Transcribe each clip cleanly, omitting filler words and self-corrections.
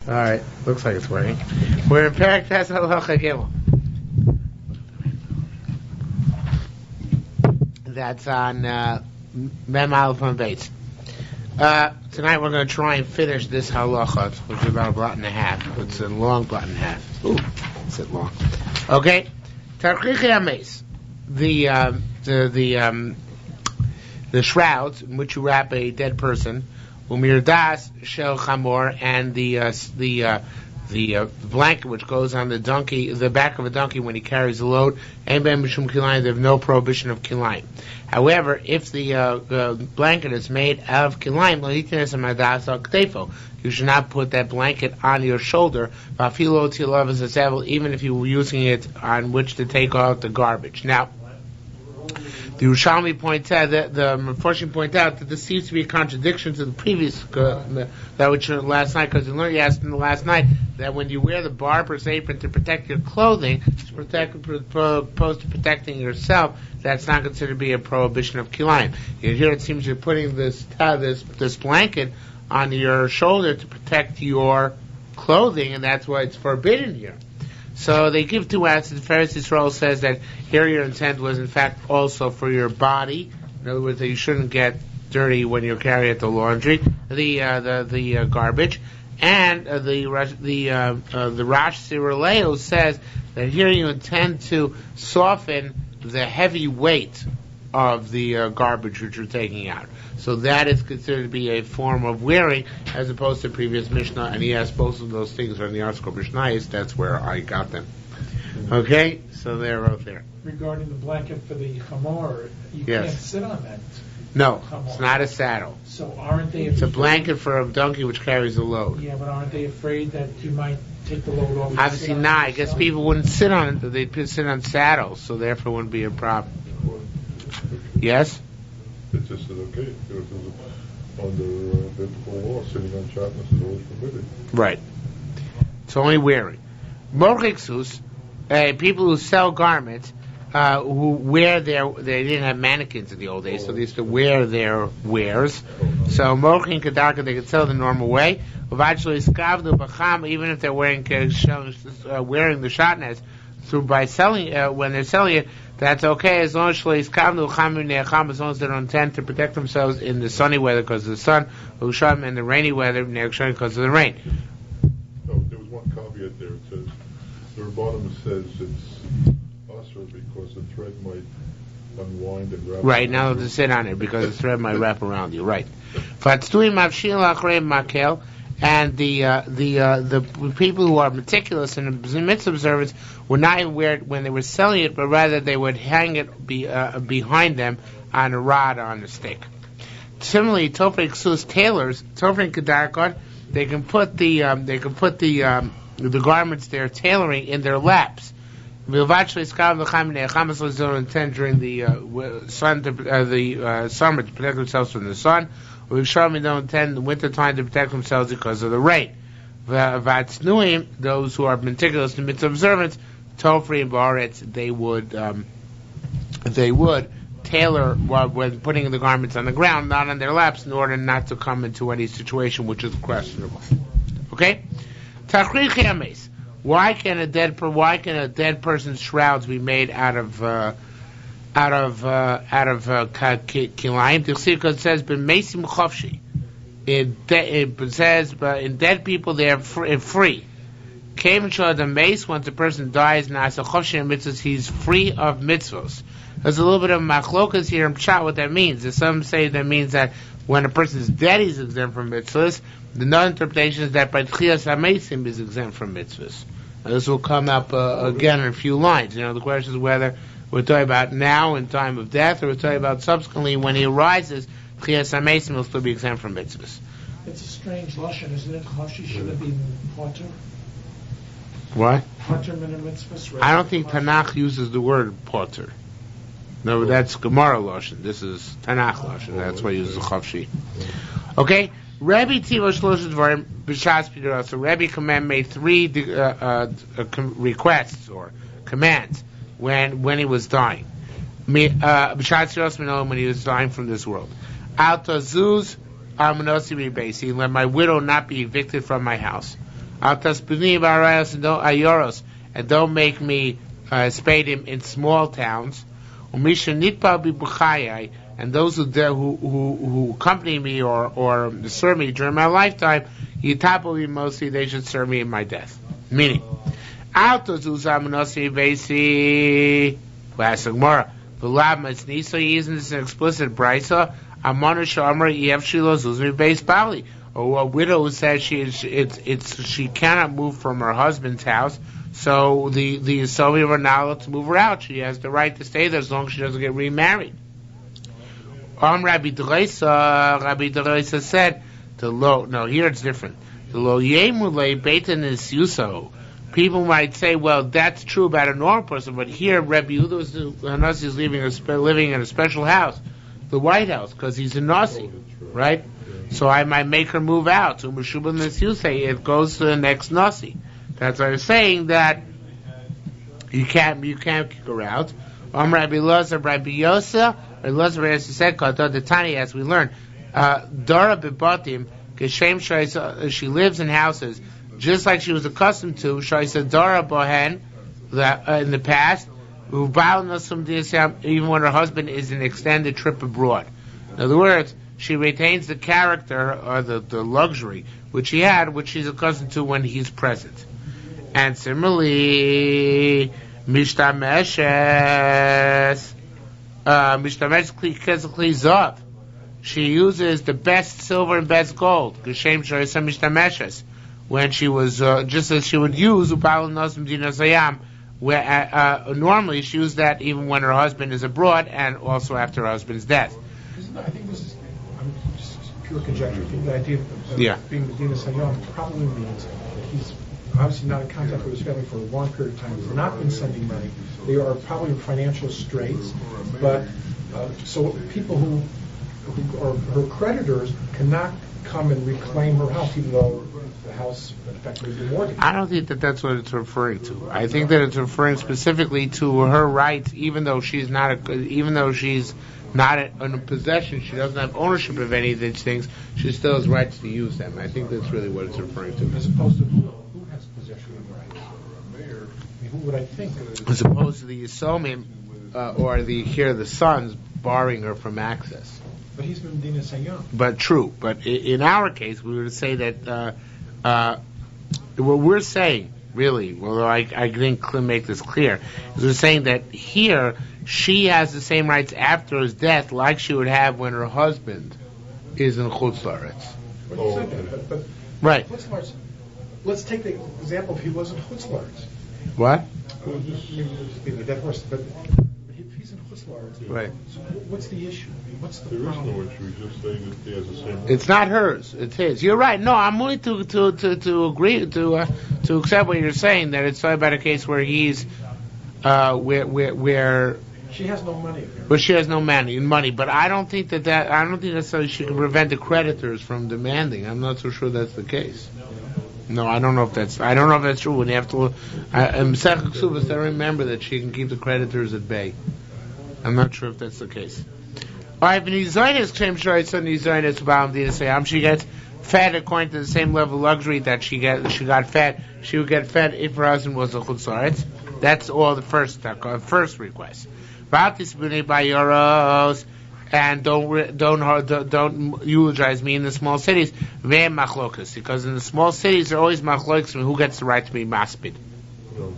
All right, looks like it's working. We're in Perek Tes Halacha Gimel. That's on Mem Aleph on Beis. Tonight we're going to try and finish this halacha, which is about a blot and a half. It's a long blot and a half. Ooh, it's it long. Okay, Tarchichi Ames, the shrouds in which you wrap a dead person, Umirdas Shel Chamor, and the blanket which goes on the donkey, the back of a donkey when he carries a load, and Ben Mishum Kilayim, they have no prohibition of Kilayim. However, if the blanket is made of Kilayim, you should not put that blanket on your shoulder, even if you were using it on which to take out the garbage. Now, the Yerushalmi points out that the Meforshim point out that this seems to be a contradiction to the previous that which last night, because you asked in the last night that when you wear the barber's apron to protect your clothing, opposed to protecting yourself, that's not considered to be a prohibition of kilayim. Here it seems you're putting this blanket on your shoulder to protect your clothing, and that's why it's forbidden here. So they give two answers. The Pharisee Yisrael says that here your intent was in fact also for your body. In other words, that you shouldn't get dirty when you're carrying it to laundry, the garbage. And the Rosh Siruleo says that here you intend to soften the heavy weight of the garbage which you're taking out. So that is considered to be a form of wearing, as opposed to previous Mishnah. And he asked both of those things are in the article Mishnayos. That's where I got them. Okay, so they're both there. Regarding the blanket for the chamor, you can't sit on that. No, chamor. It's not a saddle. So aren't they? It's a blanket for a donkey which carries a load. Yeah, but aren't they afraid that you might take the load off? Obviously not. I guess people wouldn't sit on it. They'd sit on saddles, so therefore it wouldn't be a problem. Yes? It's just okay. Under biblical law, sitting on shatnez is always forbidden. Right. It's only wearing. Morchiksus, people who sell garments, who wear they didn't have mannequins in the old days, so they used to wear their wares. So Morchin Kadarka, they could sell the normal way. Even if they're wearing the shatnez, by selling when they're selling it, that's okay as long as they don't intend to protect themselves in the sunny weather because of the sun, and in the rainy weather because of the rain. No, there was one caveat there. It says the Rabbanim says it's usher because the thread might unwind and wrap. Right, now to sit on it because the thread might wrap around you. Right. And the people who are meticulous in the mitzvah observance would not even wear it when they were selling it, but rather they would hang it behind them on a rod or on a stick. Similarly, Tofrei Ksus tailors, Tofrei Kedarkot, they can put the garments they're tailoring in their laps. Don't intend during the summer to protect themselves from the sun. Yerushalmi don't intend in the winter time to protect themselves because of the rain. Those who are meticulous in mitzvah observance, Tofri and Baaretz, they would tailor when putting the garments on the ground, not on their laps, in order not to come into any situation which is questionable. Okay? Tachrichi Ames. Why can a dead person's shrouds be made out of kilayim? Because it says b'meisim chofshi. It says, but in dead people they are free. Came to the mace once a person dies, nasa chofshi mitzvahs, he's free of mitzvahs. There's a little bit of machlokas here in Pshat what that means. Some say that means that when a person is dead, he's exempt from mitzvahs. The other interpretation is that by tchias hameisim is exempt from mitzvahs. And this will come up again in a few lines. The question is whether we're talking about now in time of death, or we're talking about subsequently when he arises, tchias hameisim will still be exempt from mitzvahs. It's a strange lashon, isn't it? Chashi should have been potter. What? Potter min mitzvahs. I don't think Tanakh uses the word potter. No, that's Gemara lashon. This is Tanakh lashon. That's why he uses chafshi. Okay. Rabbi Tiva Shlosha Dvarim b'Shas Pidura. So Rabbi made three requests or commands when he was dying. B'Shas Pidura when he was dying from this world. Al Tazuz Armanosi Rebasi. Let my widow not be evicted from my house. Al taspuni b'arayos ayoros, and don't make me spade him in small towns. Umisha nitpa b'buchayai, and those who accompany me or serve me during my lifetime, yitapu mostly they should serve me in my death. Meaning, Alto Zuzamanosi Vesi Vasagmara. So isn't this an explicit brisa? Amana Shamar Yev Shilo Zuzmi Beis Bali. Or a widow who says she cannot move from her husband's house, so the Soviet are not allowed to move her out. She has the right to stay there as long as she doesn't get remarried. Rabbi Dereisa said, here it's different. The lo yemule beitin is yuso. People might say, well, that's true about a normal person, but here Rabbi Yehuda is living in a special house, the White House, because he's a Nasi, right? So I might make her move out. So it goes to the next Nasi. That's why I was saying that you can't kick her out. Rabbi Loza, Rabbi Yosa, Rabbi Loza said, the Tani, as we learned, Dara bebatim, she lives in houses just like she was accustomed to. Shaisa Dara bohen, in the past, even when her husband is an extended trip abroad. In other words, she retains the character or the luxury which she had, which she's accustomed to when he's present. And similarly, Mishtameshes Kli Zav. She uses the best silver and best gold. Geshem Shorisa Mishtameshes. When she was, just as she would use Upal Nosim Dinasayam, where normally she used that even when her husband is abroad and also after her husband's death. I think this is just pure conjecture. I think the idea of being Medina Sayyam probably means that he's obviously not in contact with his family for a long period of time. He's not been sending money. They are probably in financial straits. But so people who are her creditors cannot come and reclaim her house, even though the house effectively is mortgaged. I don't think that that's what it's referring to. I think that it's referring specifically to her rights, even though she's not in possession, she doesn't have ownership of any of these things. She still has rights to use them. I think that's really what it's referring to. As opposed to who has possession of the rights? I mean, who would I think? As opposed to the Yisomim or the sons barring her from access. But he's been Medina Sayyam. But true. But in our case, we would say that what we're saying, really, although I didn't make this clear, is we're saying that here she has the same rights after his death, like she would have when her husband is in Chutz La'aretz. But right. Let's take the example if he wasn't Chutz La'aretz. What? Maybe that horse, but if he's in Chutz La'aretz, right. So what's the issue? What's the problem? There is no issue. He's just saying that he has the same rights. It's not hers. It's his. You're right. No, I'm willing to agree to accept what you're saying, that it's about a case where he's where she has no money. But she has no money. But I don't think necessarily she can prevent the creditors from demanding. I'm not so sure that's the case. No, I don't know if that's true. When you have to, in Mesech Ksubas, I remember that she can keep the creditors at bay. I'm not sure if that's the case. All right, she gets fed according to the same level of luxury that she got fed. She would get fed if her husband was a Chutz La'aretz. That's all the first request. And don't eulogize me in the small cities. Because in the small cities there are always machlokas. Who gets the right to be maspid? No.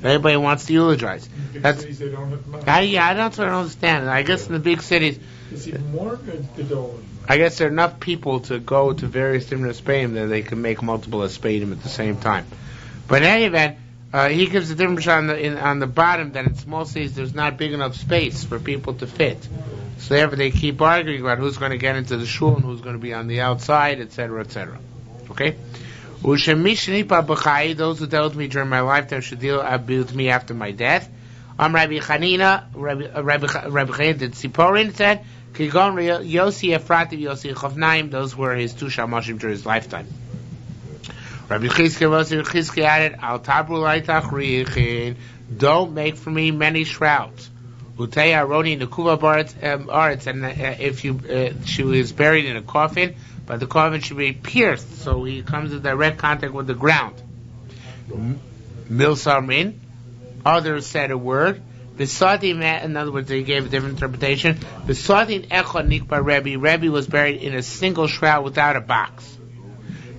Everybody wants to eulogize. That's they don't have money. That's what I don't understand. I guess in the big cities, it's even more good. I guess there are enough people to go to various different Spain that they can make multiple Spain at the same time. But in any event, he gives a difference on the bottom that in small cities there's not big enough space for people to fit. So therefore they keep arguing about who's going to get into the shul and who's going to be on the outside, etc., etc. Okay? Those who dealt with me during my lifetime should deal with me after my death. Rabbi Chanina, Rabbi Chanina did Tziporin said, Kigon Yosi Efrativ Yosi Chavnaim, those were his two shamashim during his lifetime. Rabbi Chizki added, Al Tabru Laitach Richin, don't make for me many shrouds. Utaya Roni Nukuva Arts, and if she was buried in a coffin, but the coffin should be pierced, so he comes in direct contact with the ground. Milsamrin, others said a word. Besadim, in other words, they gave a different interpretation. Besadim Echon Nikba Rebbe was buried in a single shroud without a box.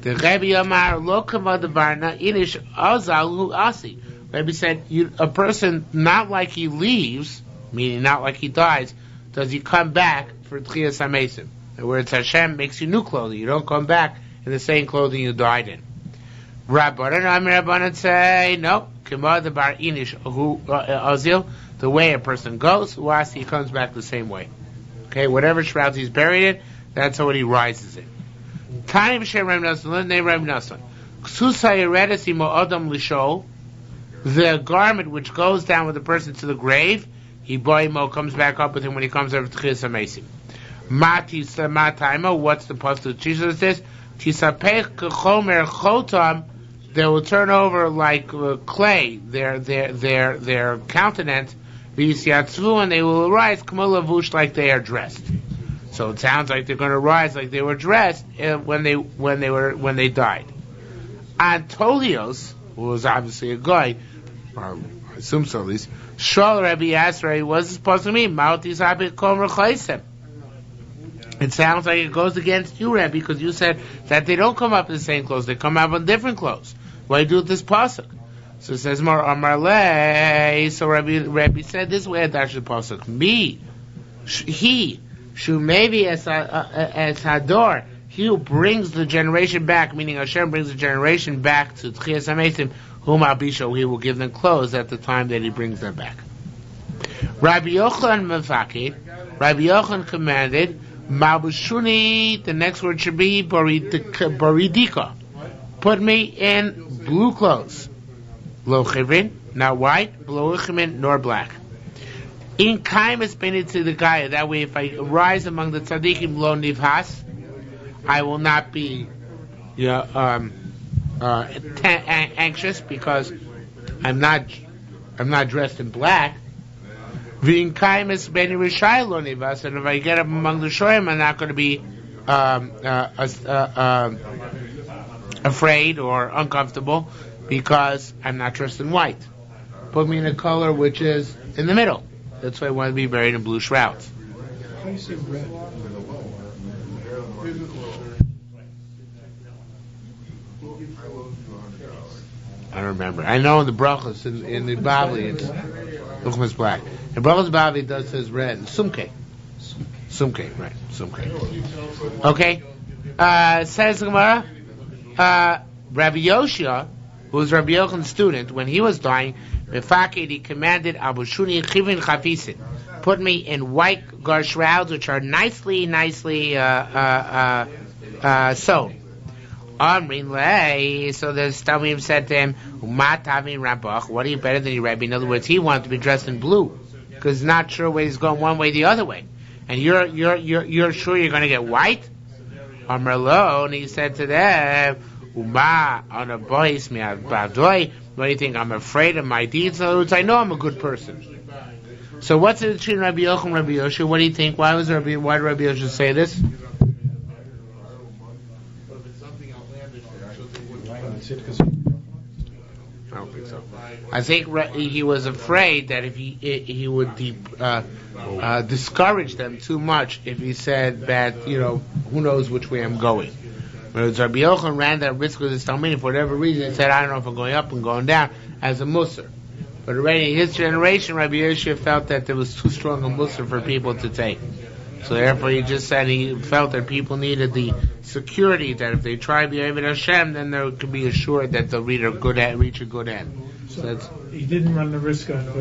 The Rebbe Amar Lokama the Varna Inish Azal Hu Asi. Rebbe said, a person not like he leaves, meaning not like he dies, does he come back for Tchias HaMesim. In other words, Hashem makes you new clothing. You don't come back in the same clothing you died in. Rabbanan say, no, Kima the Bar Inish Hu Azil, the way a person goes, he comes back the same way. Okay, whatever shroud he's buried in, that's what he rises in. Time Shem Reb Nassan, name Reb Nassan. Ksusa Yeredes Imo Adam Lishol, the garment which goes down with the person to the grave, he boimo comes back up with him when he comes over to Tchias HaMesim. Mataima, what's the pasuk teaches this? Tisapech Chomer Chotam, they will turn over like clay, their countenance, V'yisyatzvu, and they will arise K'molavush, like they are dressed. So it sounds like they're going to rise like they were dressed when they died. Antolios, who was obviously a guy, or I assume so at least, Shol Rabbi asked Rabbi, what's this supposed to mean? It sounds like it goes against you, Rabbi, because you said that they don't come up in the same clothes, they come up in different clothes. Why do this pasuk? So it says more Amarle. So Rabbi said this way at the pasuk. He, Shu maybe as Hador, he who brings the generation back, meaning Hashem brings the generation back to Tchias HaMesim, whom Abisho, he will give them clothes at the time that he brings them back. Rabbi Yochanan Mefakid, Rabbi Yochanan commanded, Mabushuni, the next word should be Baridika. Put me in blue clothes. Lo chivin, not white, lo chivin, nor black. In kaim is painted to the guy. That way, if I rise among the tzaddikim lo nivhas, I will not be anxious because I'm not dressed in black. V'in kaim is ben Yerushalmi lo nivhas, and if I get up among the shoyim, I'm not going to be afraid or uncomfortable because I'm not dressed in white. Put me in a color which is in the middle. That's why I want to be buried in blue shrouds. How do you say red? I don't remember. I know in the brachos, in the Bavli, it's Luchmas black. In brachos Bavli, it does says red. Sumke, right? Sumke. Okay. Says the Gemara, Rabbi Yoshia, who was Rabbi Yochanan's student, when he was dying, Mefakid, he commanded Abushuni Chivin Chafisin, put me in white shrouds which are nicely sewn. Amrin lei. So the Stamim said to him, Umat Tavin Rabach, what are you better than your Rabbi? In other words, he wanted to be dressed in blue because he's not sure whether he's going one way or the other way. And you're sure you're going to get white? Amrlo, and he said to them, Uma on a boys me badoy. What do you think? I'm afraid of my deeds. In other words, I know I'm a good person. So what's it between Rabbi Yochanan and Rabbi Yoshua? What do you think? Why did Rabbi Yoshua say this? I don't think so. I think he was afraid that if he would discourage them too much if he said that, who knows which way I'm going. Whereas Rabbi Yochanan ran that risk with his Talmudim for whatever reason. He said, I don't know if I'm going up and going down as a Musar. But already in his generation, Rabbi Yoshua felt that there was too strong a Musar for people to take. So therefore he just said he felt that people needed the security that if they try to be Eved Hashem, then they could be assured that they'll reach a good end. So he didn't run the risk of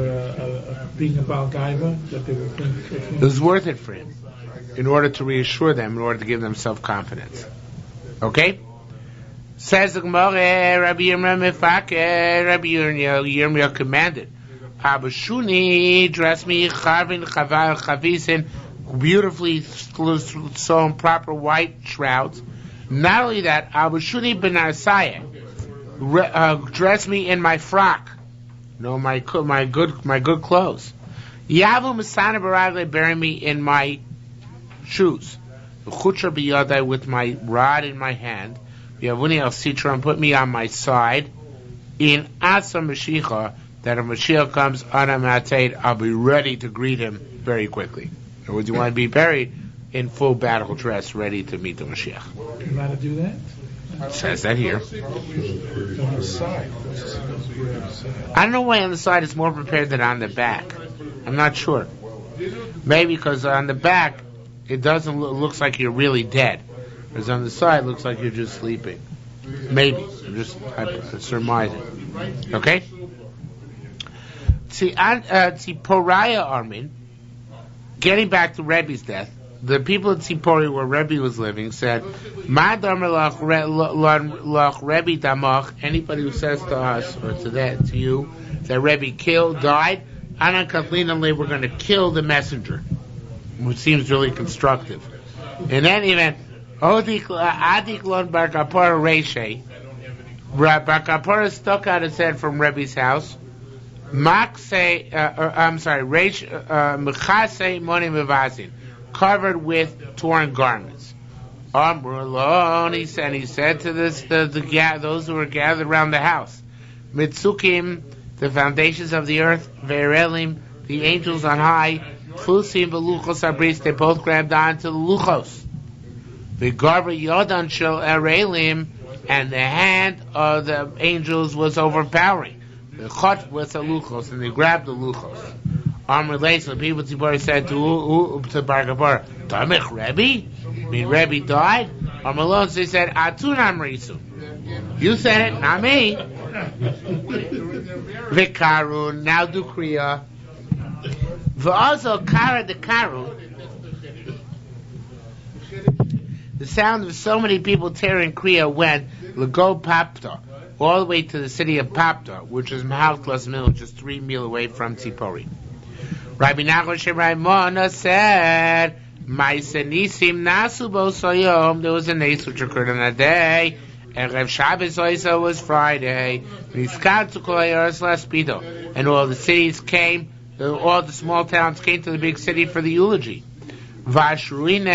being a Baal Gaiva, that they would think... It was worth it for him, in order to reassure them, in order to give them self-confidence. Okay? Says the Gemara, Rabbi Yirmiyah commanded, Abushuni, dress me, chavisin, beautifully sewn proper white shrouds. Not only that, Abushuni ben Arsaya, dress me in my frock, my good clothes. Yavu Masana Baragle, bury me in my shoes. Chutra biyadai, with my rod in my hand. Yavuni al sitra, and put me on my side. In Asa Mashiach, that if Mashiach comes on a matate, I'll be ready to greet him very quickly. Or would you want to be buried in full battle dress, ready to meet the Mashiach? You know how to do that? It says that here. On the side. I don't know why on the side it's more prepared than on the back. I'm not sure. Maybe because on the back it doesn't looks like you're really dead, whereas on the side it looks like you're just sleeping. Maybe. I'm just surmising. Okay? See, Poraya Armin, getting back to Rebbe's death, the people in Tzipori where Rebbe was living said, Ma Rebbe Damach, anybody who says to us, or to you, that Rebbe died, Anan Katlinale, we're going to kill the messenger, which seems really constructive. In any event, Adik Lon Bar Kapara Reshe, Bar Kapara stuck out his head from Rebbe's house. Mechase Moni Mevazin, covered with torn garments. Amrulon, he said to those who were gathered around the house, Mitzukim, the foundations of the earth, Verelim, the angels on high, Tlusim Beluchos Abris, they both grabbed on to the Luchos. Vigarba Yodan Shel Erelim, and the hand of the angels was overpowering. The Chot was the Luchos, and they grabbed the Luchos. Relates, the people of Tzipori said to Bar Kapara, Damich Rebbe? I mean, Rebbe died? Malone, so he said, Atunam Risu. You said it, not me. Vikarun, now do Kriya. Also, Kara the Karun. The sound of so many people tearing Kriya went Lego Papta, all the way to the city of Papta, which is Mahalklas Mill, just 3 miles away from Tzipori. Rabbi Nachman Shemaimona said, Maisenisim Nasu Bosoyom, there was a nace which occurred on that day, and Rev Shabbos also was Friday, and all the cities came, all the small towns came to the big city for the eulogy. Vashruine,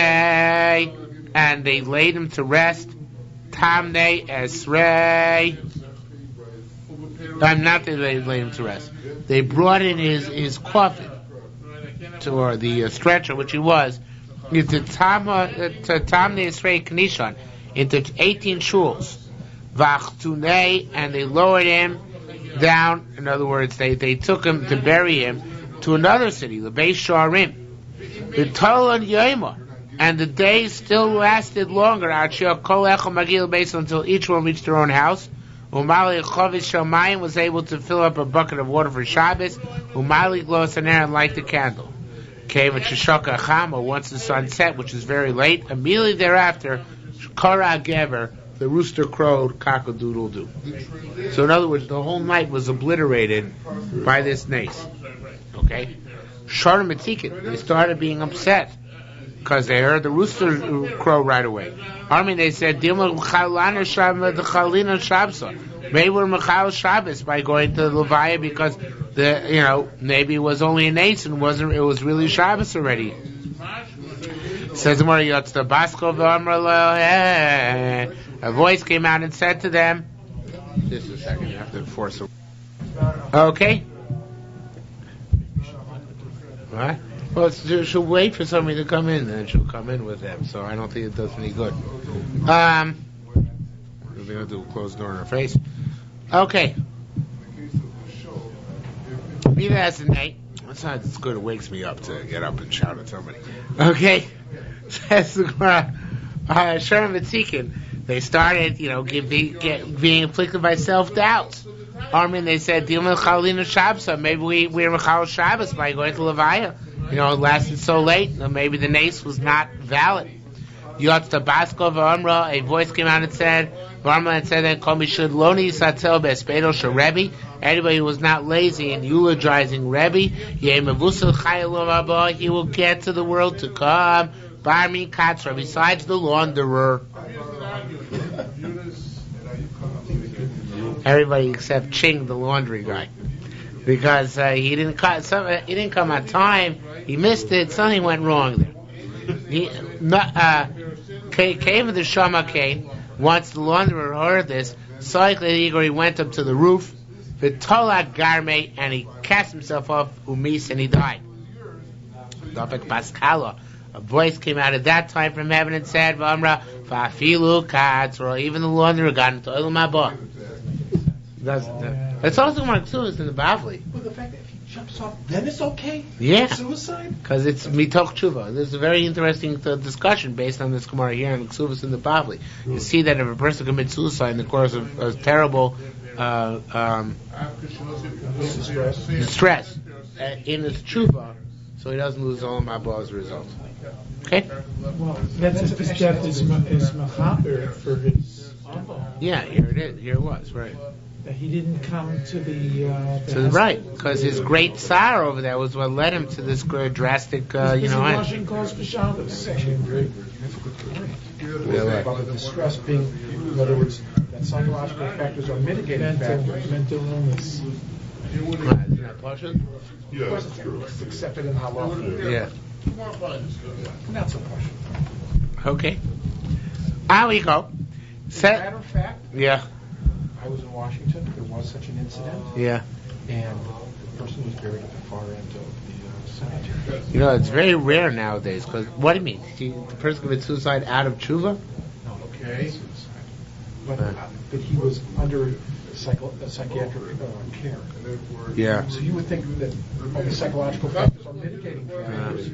and they laid him to rest. Tamne Esrei. Not that they laid him to rest. They brought in his coffin, or the stretcher, which he was, into Tamne Esrei Knishan, into 18 shuls. Vachtune, and they lowered him down. In other words, they took him to bury him to another city, the Beis Sharim. The Tolan Yoima, and the days still lasted longer until each one reached their own house. Umali Chovish Shomayim was able to fill up a bucket of water for Shabbos. Umali Glos and Aaron light the candle. Came at Shishaka Chama once the sun set, which is very late. Immediately thereafter, Kara Gever, the rooster crowed cock-a-doodle-doo. So in other words, the whole night was obliterated by this nace. Okay? Sharim Matikin, they started being upset because they heard the rooster crow right away. They said, maybe we're Mechal Shabbos by going to Levaya because maybe it was only an ace and it was really Shabbos already. Says a voice came out and said to them, just a second, you have to force it. Okay? What? Well, she'll wait for somebody to come in, and she'll come in with them. So I don't think it does any good. We're going to do a closed door in her face. Okay. Be that as an 8. It's good. It wakes me up to get up and shout at somebody. Okay. Says the Gemara. Sherm V'tzikin. They started, being afflicted by self-doubts. They said, maybe we're Mechal Shabbos by going to Levaya. It lasted so late, maybe the nace was not valid. A voice came out and said, anybody who was not lazy in eulogizing Rebbe, he will get to the world to come. Besides the launderer. Everybody except Ching, the laundry guy. because he didn't come on time. He missed it. Something went wrong there. He came with the Shama Kane. Once the launderer heard this, he went up to the roof, v'tolak garme, and he cast himself off umis, and he died. Dopek Paskala. A voice came out at that time from heaven and said, "V'amra fa'afilu katzro." Even the launderer got into oil mabah. It's also one of two in the Bavli. Well, the fact that if he jumps off, then it's okay? Yeah. Suicide? Because it's mitoch tshuva. There's a very interesting discussion based on this Gemara here in Ksuvas in the Bavli. You see that if a person commits suicide in the course of a terrible distress in his tshuva, so he doesn't lose all mabah as a result. Okay? Well, that's if his death is machaber for his... Yeah, here it is. Here it was, right. That he didn't come to the right, because his great sorrow over there was what led him to this drastic, end. Washing cause for Shabbos. Actually, very difficult to learn. About the distress being, in other words, that psychological factors are mitigating factors. Mental illness. Isn't that Pashut? Yeah, It's accepted in halacha. Yeah. Not so Pashut. Okay. Here we go. As a matter of fact, Yeah. I was in Washington. There was such an incident. Yeah. And the person was buried at the far end of the cemetery. It's very rare nowadays. Because what do you mean? The person commits suicide out of tshuva? No, okay. But he was under psychiatric care. Yeah. So you would think that all the psychological factors are mitigating factors.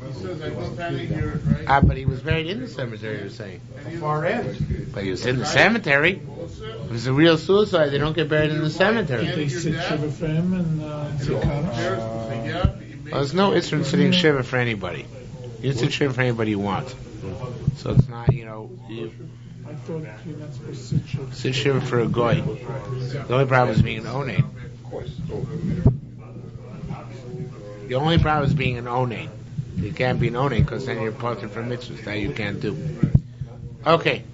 But he was buried in the cemetery, you're saying. The far end. But he was in the cemetery. If it's a real suicide, they don't get buried in the cemetery. They sit shiva for him and There's no Isra in sitting shiva for anybody. You can sit shiva for anybody you want. So it's not, I thought you're not supposed to sit shiva. sit shiva for a goy. The only problem is being an onain. The only problem is being an onain. You can't be an onain because then you're parted from mitzvahs. That you can't do. Okay.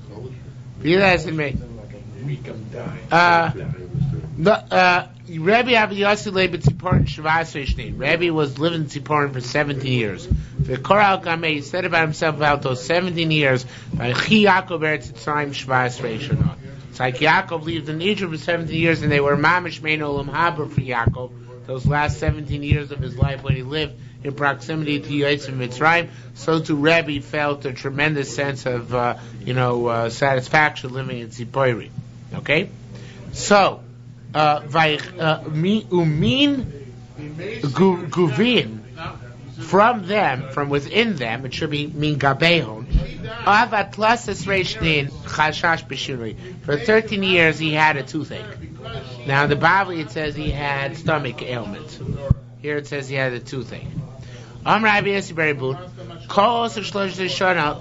Rabbi Abi Yossi lay in Tziporin Shavasei Shnei. Rabbi was living in Tziporin for 17 years. The Koral Gameh, he said about himself about those 17 years, Chi Yaakov Eretz Yisrael Shavasei Shana. It's like Yaakov lived in Egypt for 17 years, and they were mamish mein olam haba for Yaakov. Those last 17 years of his life when he lived in proximity to Yitzim Mitzrayim, so too Rabbi felt a tremendous sense of, satisfaction living in Tziporin. Okay? So, umin guvin, from them, from within them, it should be min gabehon. For 13 years he had a toothache. Now in the Bible it says he had stomach ailment. Here it says he had a toothache.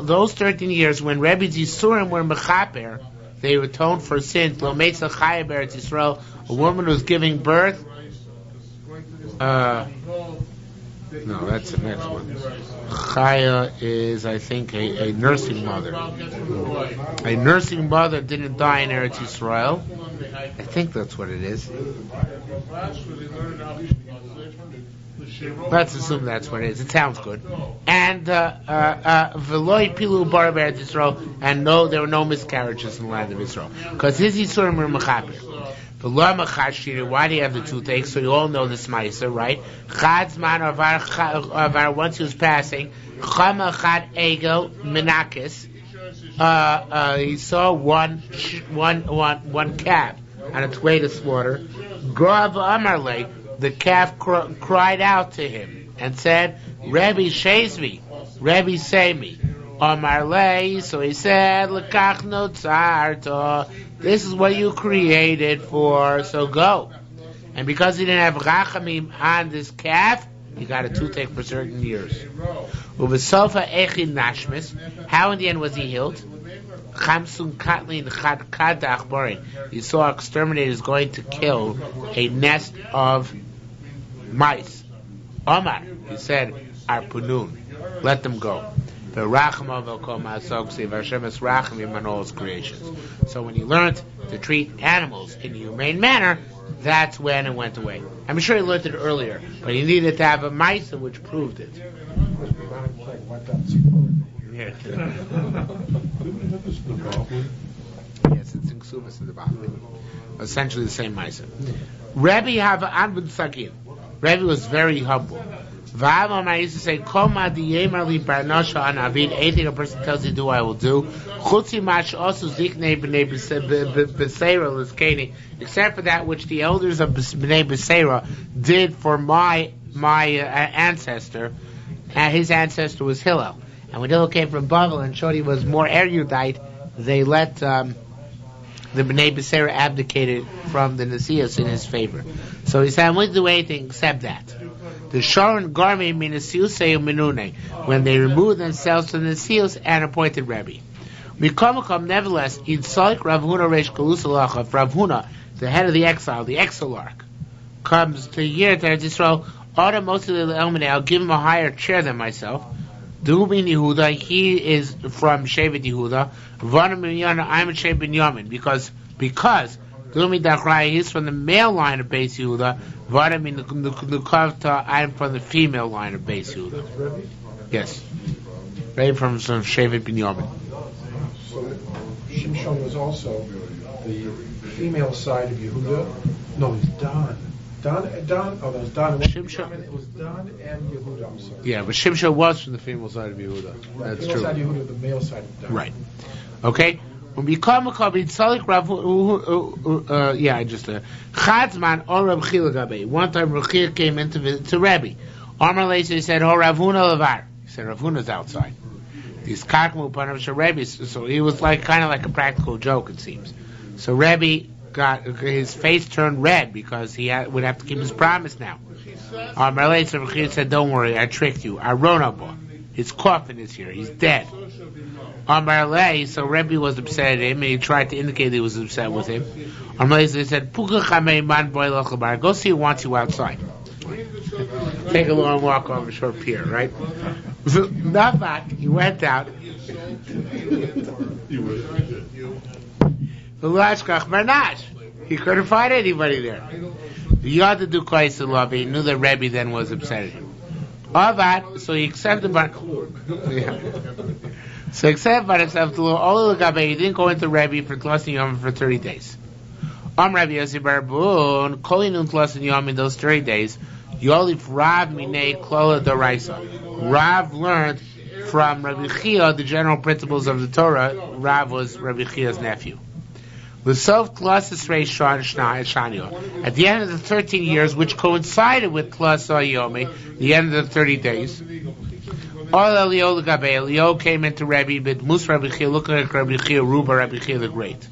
Those 13 years when Rebbe Yisurim were mechaper, they atoned for sins. A woman was giving birth. No, that's the next one. Chaya is, I think, a nursing mother. A nursing mother didn't die in Eretz Yisrael. I think that's what it is. Let's assume that's what it is. It sounds good. And Veloy Pilu Bar Eretz Yisrael, and no, there were no miscarriages in the land of Israel because his Yisurim were mechaper. Why do you have the toothache? So you all know this ma'aser, right? Once he was passing, he saw one calf on its way to slaughter. The calf cried out to him and said, "Rebbe, shaze me. Rebbe, save me." So he said, this is what you created for, so go. And because he didn't have rachamim on this calf, he got a toothache for certain years. How in the end was he healed? He saw exterminators going to kill a nest of mice. Omar, he said, Arpunun, let them go. Hashem is rachamim on all his creations. So when he learned to treat animals in a humane manner, that's when it went away. I'm sure he learned it earlier, but he needed to have a Maisa which proved it. Yeah. Yes, it's in Ksubas in the bottom. Essentially the same Maisa. Rebbe have an Anbud Sakin. Rebbe was very humble. I used to say, anything a person tells you to do, I will do. Except for that which the elders of Bnei Beseira did for my ancestor. His ancestor was Hillel. And when Hillel came from Babel and showed he was more erudite, they let the Bnei Beseira abdicated from the Nasias in his favor. So he said, I wouldn't do anything except that. The Sharon Garmi Minasiusei Minune, when they removed themselves from the Nasius and appointed Rebbe. Nevertheless, Yitzhak Rav Huna Reish Galusalachav, Rav Huna, the head of the exile, the exilarch, comes to here to Israel. I'll give him a higher chair than myself. Dumin Yehuda, he is from Shevet Yehuda. Vanam Yana, I'm a Shevet Binyamin, because Dumi Dachrai, he's from the male line of Beis Yehuda. Vanam in the Kavta, I'm from the female line of Beis Yehuda. Yes, right from Shevet Binyamin. So Shimshon was also the female side of Yehuda. No, it's Dan. Oh, that was Dan. Shimshon. It was Dan and Yehuda, I'm sorry. Yeah, but Shimshon was from the female side of Yehuda. Right, That's female true. Side of Yehuda, the male side of Dan. Right. Okay. When we come I just Chadzman or Reb Chila Gabe. One time Reb Chila came into visit to Rebbe. Amar Leisa, he said, "Oh, Rav Huna Levar." He said, "Rav Huna's outside." These kakmu upon Rebbe. So he was kind of like a practical joke, it seems. So Rebbe got his face turned red because he would have to keep his promise now. Amar Leisa, Reb Chila said, "Don't worry, I tricked you. Aronabo. His coffin is here. He's dead." Amar Lei, so Rebbe was upset at him, and he tried to indicate he was upset with him. Amar Lei said, "Puka chamei man boy lochabar. Go see who wants you outside. Take a long walk over a short pier, right?" So Navak, he went out. He couldn't find anybody there. The Yad do Kaisalav, he knew that Rebbe then was upset at him. Avad, so he accepted by So except by himself to all the Gabe, he didn't go into Rebbe for Tlasin Yom for 30 days. Rabbi Yossi Barbun, Kolinun Tlasin Yom in those 30 days, Yolif Rav Minei Klola Doraisa. Rav learned from Rabbi Chia the general principles of the Torah. Rav was Rabbi Chia's nephew. At the end of the 13 years, which coincided with Tlas Yomi, the end of the 30 days, Elio came into Rebbe, but Mus Rabbi Chia, looking at Rabbi Chia, Ruba Rabbi Chia the Great.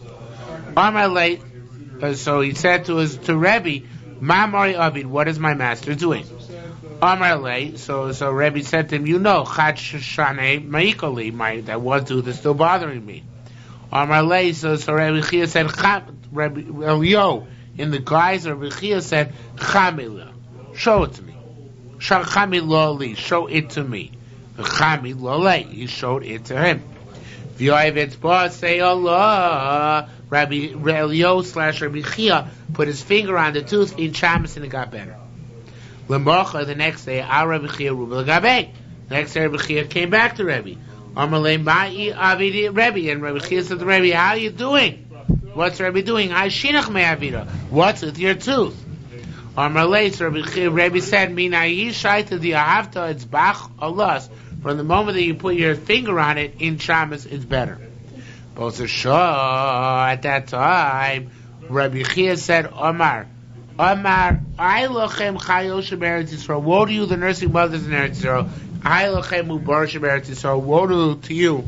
So he said to Rebbe, Ma Mari Abid, what is my master doing? So Rebbe said to him, you know, Chad Shane Maikoli, that one tooth is still bothering me. So Rabbi Chia said, Rabbi Elio, in the guise of Rabbi Chia said, Chamila, show it to me. Chamiloli, show it to me. Chamilole, he showed it to him. V'yoyvet's boss say Allah. Rabbi Elio / Rabbi Chia put his finger on the tooth in Shabbos and it got better. L'mocha, the next day, our Rabbi Chia Rubel Gabe. The next day, Rabbi Chia came back to Rebbe. Amalei Ma'i Avidi Rebbe, and Rabbi Chia said to Rebbe, how are you doing? What's Rebbe doing? I shinach me avida. What's with your tooth? Amalei, so Rebbe said, Mina yishaita di ahavta, it's bach alas. From the moment that you put your finger on it in Shabbos, it's better. But at that time, Rabbi Chia said, Omar, I lochem chayoshem Eretz Yisrael. Woe to you, the nursing mothers in Eretz Yisrael. I lochem ubarshim Eretz Yisrael. Woe to you,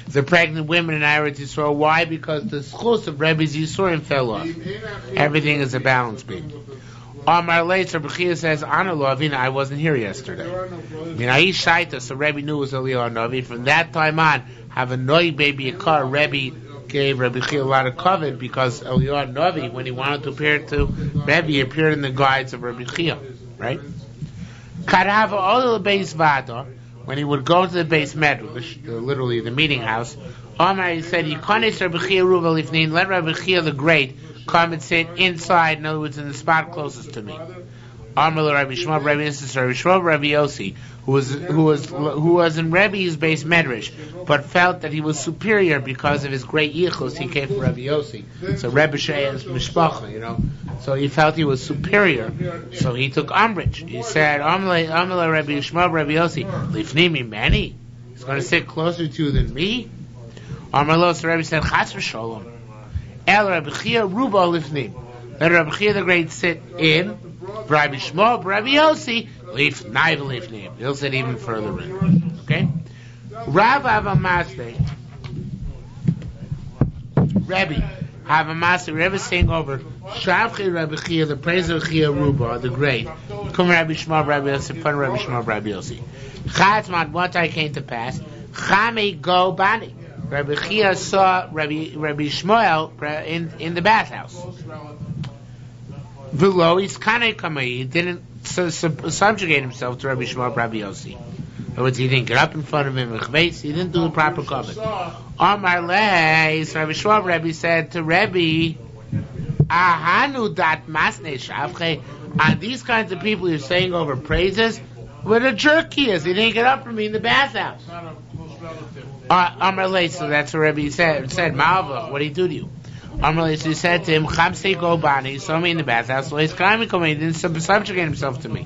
the pregnant women in Eretz Yisrael. Why? Because the schus of Rebbe's Yisurim fell off. Everything is a balance beam. Amar later, Rabbi Chia says, Ana Lovina, I wasn't here yesterday. Minai Shaita, so Rebbe knew it was Eliyahu Navi. From that time on, have a noi baby a car. Rebbe gave Rabbi Chia a lot of covet because Eliyahu Navi, when he wanted to appear to Rebbe, he appeared in the guides of Rabbi Chia, right? Karava all the base vada. when he would go to the base medrash, literally the meeting house, Omar, he said, "Yikonis Rabbi Chia Ruva Lifnin, let Rabbi Chia the Great come and sit inside, in other words, in the spot closest to me." Amar Rabbi Shmuel, Rabbi Shmuel, Rabbi Yossi, who was in Rebbe's base medrash, but felt that he was superior because of his great yichus. He came from Rabbi Yossi, so Rebbe Shei's mishpacha, So he felt he was superior, so he took umbrage. He said, Amar Rabbi Shmuel, Rabbi Yossi, Lifni mimeni. He's going to sit closer to you than me. Amar Lo, so Rebbe said, Chas v'sholom. El Rabbi Chia Ruba Lifni. Let Rabbi Chia the Great sit in. Rabbi Shmuel, Rabbi Yossi, Lifni. He'll sit even further in. Okay? Rav Avamaste. Rebbe Avamaste. Rebbe saying over Shavchi Rabbi Chia, the praise of Chia Ruba, the Great. Come Rabbi Shmuel, Rabbi Yossi, fun Rabbi Shmuel, Rabbi Yossi. Chatzman, what I came to pass. Chame go bani. Rabbi Chia saw Rabbi Shmuel in the bathhouse. V'lo iskanei kamei. He didn't subjugate himself to Rabbi Shmuel, Rabbi Yossi. In other words, he didn't get up in front of him. He didn't do the proper cover. Amar lei. So Rabbi Shmuel, Rabbi said to Rabbi, Ahanu dat masnei shavche. On these kinds of people you're saying over praises, what a jerk he is. He didn't get up for me in the bathhouse. Amar lei. So that's what Rabbi said. Ma'avach, what did he do to you? So he said to him, Chamsei go bani, he saw me in the bathhouse, so he didn't subjugate himself to me.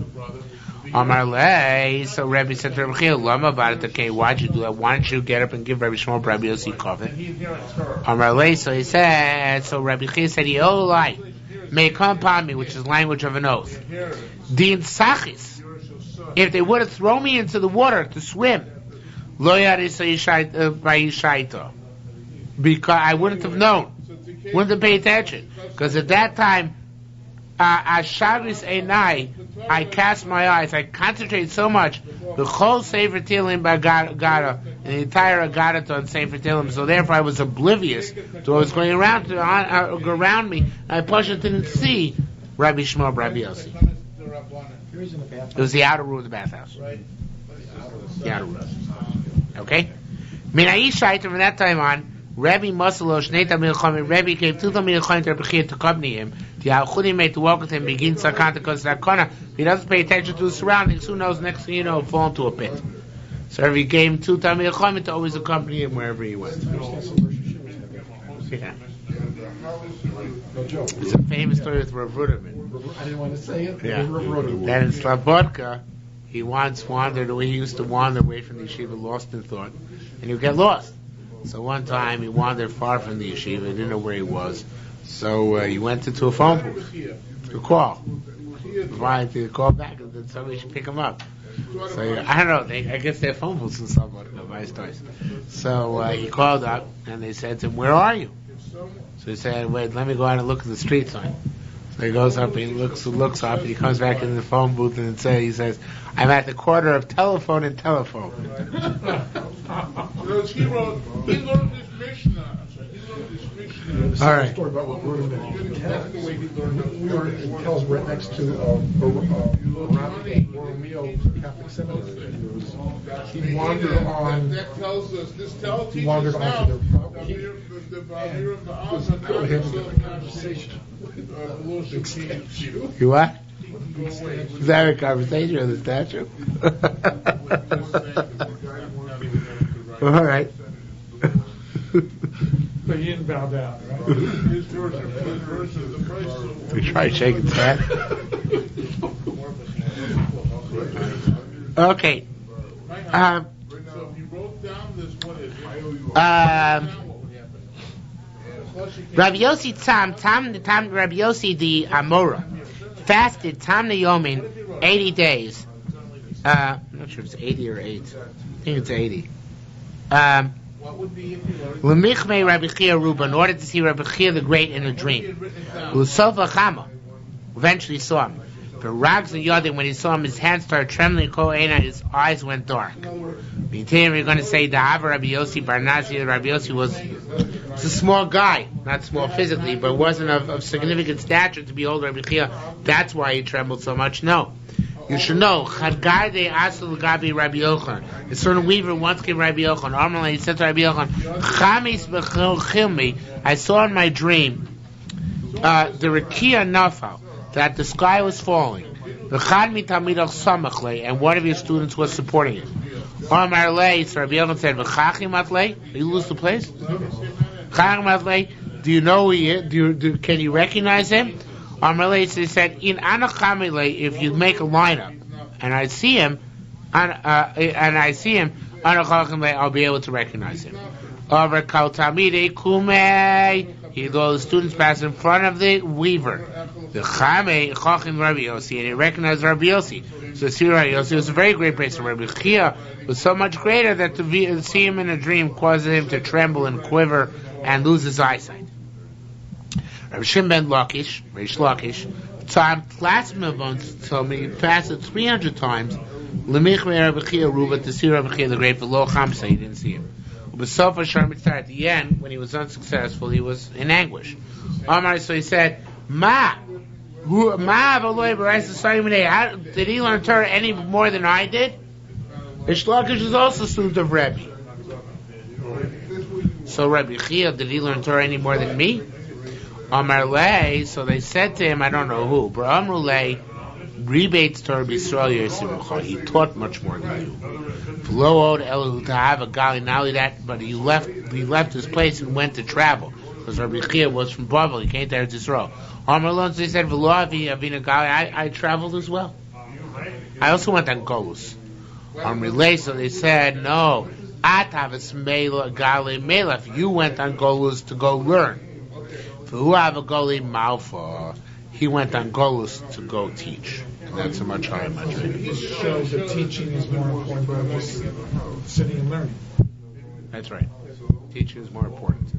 Amar lei, so Rabbi said to Rabbi Chia, Lama about it, okay, why'd you do that? Why don't you get up and give Rabbi Shmuel, Rabbi Yossi cover? Amar lei, so he said, so Rabbi Chia said, Yeholai, may come upon me, which is language of an oath. Din sachis, if they would have thrown me into the water to swim, lo yarisa yishaita, because I wouldn't have known. Wouldn't have paid attention, because at that time, Ashavis Einai, I cast my eyes, I concentrate so much, the whole Sefer Tehillim Bagara, and the entire Agadaton Sefer Tehillim, so therefore I was oblivious to what was going around me, and I partially didn't see Rabbi Shmuel, Rabbi Yossi. It was the outer room of the bathhouse. The outer room. Okay? From that time on, Rabbi Masalo Shnei Tamil Chomim, Rabbi gave 2 Tamil Chomim to Rabbi Chia to accompany him. The Alchudim made to walk with him, begin Sakanta because Sakana. He doesn't pay attention to his surroundings. Who knows? Next thing you know, he'll fall into a pit. So Rabbi gave him 2 Tamil Chomim to always accompany him wherever he went. Yeah. It's a famous story with Rav Ruderman. I didn't want to say it. Yeah. That in Slobodka, he once wandered away. He used to wander away from the yeshiva, lost in thought, and he would get lost. So one time he wandered far from the yeshiva, he didn't know where he was. So he went into a phone booth to call. Wanted to call back and then somebody should pick him up. So I don't know, I guess they're phone booths in somewhat of my stories. So he called up and they said to him, "Where are you?" So he said, "Wait, let me go out and look at the street sign." So he goes up, he looks up, and he comes back into the phone booth and he says, "I'm at the corner of telephone and telephone." He wrote this Mishnah. All right. Story about what Ruderman tells right next to Romeo Catholic Seminary. He wandered on. That tells us. This tells He wandered us onto now. You what? Is that a conversation or the statue? All right. But he didn't bow down, right? We try shaking his head. Okay. Rabbi Yossi Tam Rabbi Yossi the Amora fasted Tam Nayomin 80 days. I'm not sure if it's 80 or 8. I think it's 80. L'michmei Rabbi Chia Ruba, in order to see Rabbi Chia the Great in a dream. L'sofa Chama, eventually saw him. For Rags and Yodim, when he saw him, his hands started trembling, his eyes went dark. We're going to say the Ava Rabbi Yossi Barnasi. Rabbi Yossi was a small guy, not small physically, but wasn't of significant stature to behold Rabbi Chia. That's why he trembled so much. No. You should know. Chadgarde Asul Gabi Rabbi Yochanan. A certain weaver once came Rabbi Yochanan. Armalei, he said to Rabbi Yochanan, Chamis b'chilmi, I saw in my dream the Rekia Nafal, that the sky was falling. And one of your students was supporting it. Armalei, so Rabbi Yochanan said, V'chachim, you lose the place? Do you know who he is? Can you recognize him? Amalei said, "In anachamile, if you make a lineup, and I see him, anachamile, I'll be able to recognize him." Over kaltamide kume, the students pass in front of the weaver. The chame chachim Rabbi Yossi, and he recognized Rabbi Yossi. So see, Rabbi Yossi was a very great person. Rabbi Chia was so much greater that to see him in a dream causes him to tremble and quiver and lose his eyesight. Rabbi Shimon ben Lakish, Reish Lakish, last once told me he passed it 300 times. Lemich Rabbi Chia Ruva to see Rabbi Chia the Great, but Lo Chamsa, he didn't see him. But so far, at the end, when he was unsuccessful, he was in anguish. Amar, so he said, Ma, did he learn Torah any more than I did? Reish Lakish is also a student of Rebbe. So Rabbi Chia, did he learn Torah any more than me? Amarle, so they said to him, I don't know who, but Amrule rebates Torah B'Yisrael Yosimucha. He taught much more than you. V'lo od elu to have a gali, not only that, but he left his place and went to travel. Because Rabbi Chia was from Bavel, he came to Eretz Yisrael. Amarle, so he said, V'lo avi avina gali, I traveled as well. I also went on Golus. Amrule, so they said, no, Atavis Mela Gali Mela, if you went on Golus to go learn. Who have a goli malfa? He went on Golus to go teach, and that's a much higher metric. This shows that teaching is more important than just sitting and learning. That's right. Teaching is more important,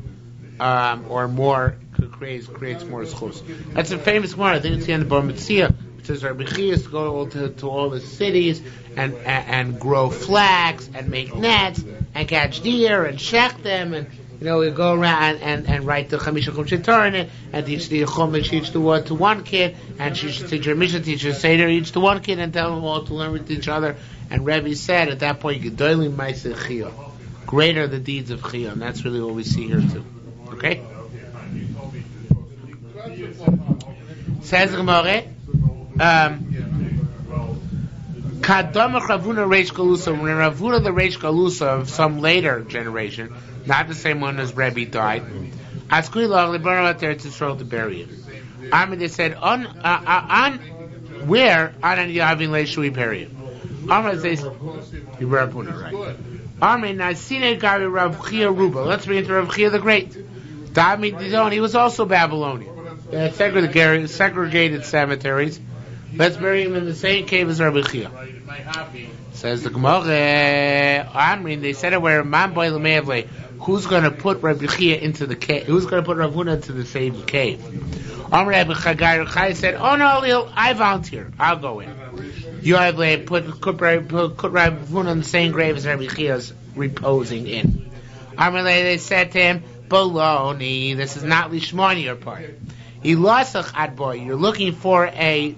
or more creates more schus. That's a famous one. I think it's the end of Bar Mitzvah. It says Rabbi Chia is to go to all the cities and grow flax and make nets and catch deer and shech them and. We go around and write the Chamisha Chumshe Torah and teach the Chumash each to one kid, and she should teach her Mishnah, teach her Seder each to one kid, and tell them all to learn with each other. And Rebbe said at that point, Gedolim Ma'aseh Chia, greater the deeds of Chia, and that's really what we see here too. Okay? Says the Gemara, Kadamach Ravuna Reish Galusa, when Ravuna the Reish Galusa of some later generation, not the same one as Rebbe died, Askui Lach Libaram Eretz Yisrael to bury him. They said, on where on Yavin Leishui bury him? Says, Ravuna, right? Nasine Gavi Rav Chia Ruba. Let's bring into Rav Chia the Great. Dami Dizon, he was also Babylonian. They had segregated cemeteries. Let's bury him in the same cave as Rabbi Chia. Says the Gemara, they said it where Man Boy Lemevle, who's going to put Rabbi Chia into the cave? Who's going to put Rav Huna into the same cave? Rabbi Chagai said, oh no, I volunteer. I'll go in. You have put Rabbi Huna in the same grave as Rabbi Chia's reposing in. They said to him, Baloney, this is not Lishma on your part. Ilasach Adboy, you're looking for a